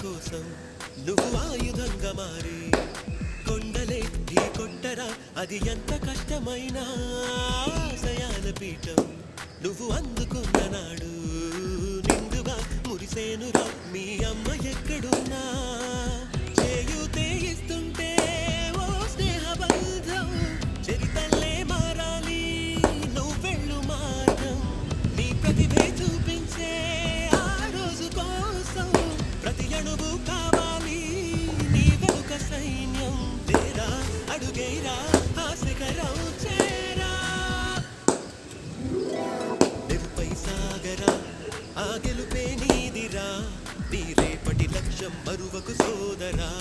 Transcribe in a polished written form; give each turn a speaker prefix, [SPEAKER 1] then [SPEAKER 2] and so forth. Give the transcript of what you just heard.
[SPEAKER 1] కోసం నువ్వు ఆయుధంగా మారి కొండలే ఢీ కొట్టరా అది ఎంత కష్టమైనా ఆశయాల పీఠం నువ్వు అందుకున్న నాడు నిండుగా మురిసేనురా మీ అమ్మ ఎక్కడున్నా చేయూతే ఇస్తుంటే ఓ స్నేహ బంధం చరితల్లే మారాలి నువ్వు వెళ్ళు మార్గం నీ ప్రతిభే చూపించే ఆ రోజు కోసం ప్రతి అణువు కావాలి నీ వెనుక సైన్యం తేరా అడుగేరా ఆ శిఖరం చేరా నింపై సాగరా ఆ గెలుపే నీదిరా నీ రేపటి లక్ష్యం మరువకు సోదరా